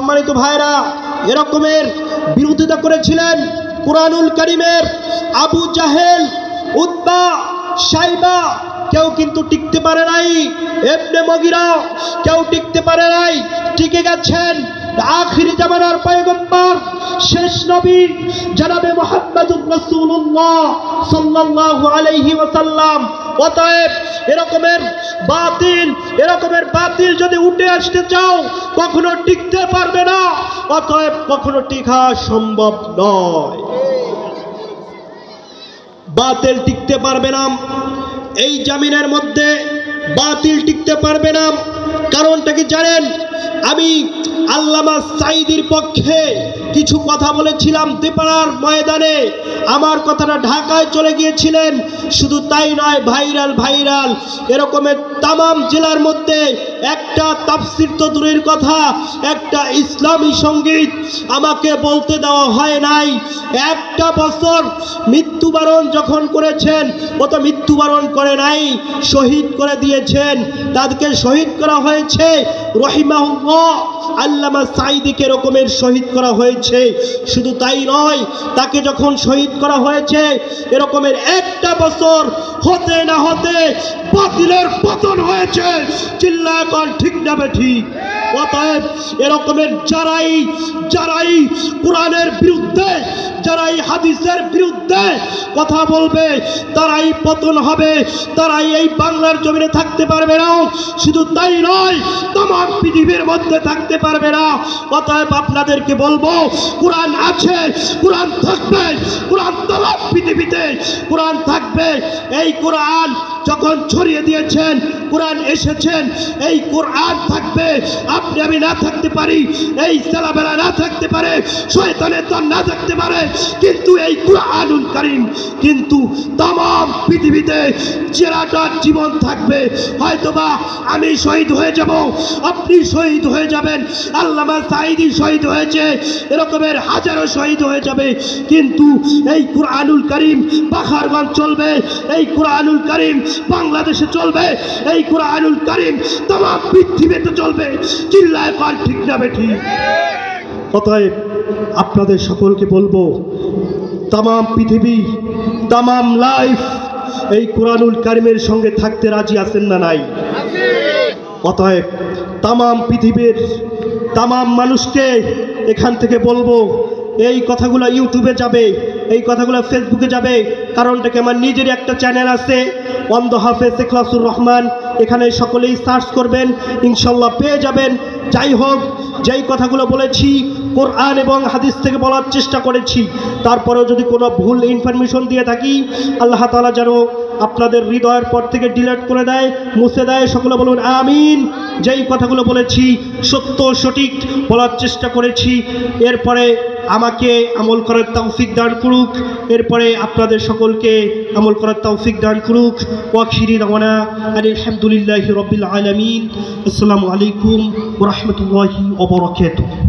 সম্মানিত ভাইরা, এরকমের বিরোধিতা করেছিলেন কুরআনুল কারীমের আবু জাহেল, উতবা, শাইবা, কেউ কিন্তু টিকতে পারে নাই। ইবনে মুগীরা কেউ টিকতে পারে নাই, টিকে গেছেন আখির জামানার পয়গম্বর শেষ নবী জনাবে মুহাম্মদুর রাসূলুল্লাহ সাল্লাল্লাহু আলাইহি ওয়াসাল্লাম। অতএব এরকমের বাতিল যদি উঠে আসতে চাও কখনো টিকতে পারবে না, অতএব কখনো টিকা সম্ভব নয়। বাতিল টিকতে পারবে না, এই জামিনের মধ্যে বাতিল টিকতে পারবে না। কারণটা কি জানেন? আমি আল্লামা সাঈদীর পক্ষে কিছু কথা বলেছিলাম দেপাড়ার ময়দানে, আমার কথাটা ঢাকায় চলে গিয়েছিলেন। শুধু তাই নয়, ভাইরাল এরকমের তামাম জেলার মধ্যে একটা তাফসীর তো দূরের কথা, একটা ইসলামী সঙ্গীত আমাকে বলতে দেওয়া হয় নাই। একটা বছর মৃত্যুবরণ যখন করেছেন, ও তো মৃত্যুবরণ করে নাই, শহীদ করে দিয়েছেন। তাদেরকে শহীদ করা হয়েছে রহিমাহুল্লাহ, আল্লামা সাঈদীকে এরকমের শহীদ করা হয়েছে। শুধু তাই নয়, তাকে যখন শহীদ করা হয়েছে এরকমের একটা বছর হতে না হতে বাতিলের পতন হয়েছে। চিল্লায় কোন ঠিক না ঠিক? অতএব এরকমের যারাই কোরআনের বিরুদ্ধে, যারাই হাদিসের বিরুদ্ধে কথা বলবে তারাই পতন হবে, তারাই এই বাংলার জমিনে থাকতে পারবে না। শুধু তাই নয়, তামাম পৃথিবীর মধ্যে থাকতে পারবে না। অতএব আপনাদেরকে বলবো, কোরআন আছে, কোরআন থাকবে, কোরআন তামাম পৃথিবীতে কোরআন থাকবে। এই কোরআন যখন ছড়িয়ে দিয়েছেন, কোরআন এসেছেন, এই কোরআন থাকবে। আপনি আমি না থাকতে পারি, এই ছেলেবেলা না থাকতে পারে, শয়তানের দল না থাকতে পারে, কিন্তু এই কুরআনুল কারীম কিন্তু তামাম পৃথিবীতে চিরটা জীবন থাকবে। হয়তোবা আমি শহীদ হয়ে যাব, আপনি শহীদ হয়ে যাবেন, আল্লামা সাঈদী শহীদ হয়েছে, এরকমের হাজারো শহীদ হয়ে যাবে, কিন্তু এই কুরআনুল কারীম পাহাড়গঞ্জ চলবে, এই কুরআনুল কারীম বাংলাদেশে চলবে, এই কুরআনুল কারীম তামাম পৃথিবীতে চলবে। চিল্লায় কোন ঠিক না ঠিক? অতএব আপনাদের সকলকে বলবো, তামাম পৃথিবী, তামাম লাইফ এই কুরআনুল কারীমের সঙ্গে থাকতে রাজি আছেন না নাই? অতএব তামাম পৃথিবীর তামাম মানুষকে এখান থেকে বলবো, এই কথাগুলো ইউটিউবে যাবে, এই কথাগুলো ফেসবুকে যাবে। কারণটাকে আমার নিজেরই একটা চ্যানেল আছে, অন্ধ হাফেজ ইখলাসুর রহমান, এখানে সকলেই সার্চ করবেন, ইনশাল্লাহ পেয়ে যাবেন। যাই হোক, যেই কথাগুলো বলেছি কোরআন এবং হাদিস থেকে বলার চেষ্টা করেছি, তারপরেও যদি কোনো ভুল ইনফরমেশন দিয়ে থাকি, আল্লাহ তাআলা যেন আপনাদের হৃদয়ের পর থেকে ডিলিট করে দেয়, মুছে দেয়। সকলে বলুন আমিন। যেই কথাগুলো বলেছি সত্য সঠিক বলার চেষ্টা করেছি, এরপরে আমাকে আমল করার তৌফিক দান করুক, এরপরে আপনাদের সকলকে আমল করার তৌফিক দান করুক। ওয়াখিরি দাওয়ানা আলহামদুলিল্লাহি রাব্বিল আলামিন। আসসালামু আলাইকুম ওয়া রাহমাতুল্লাহি ওয়া বারাকাতুহু।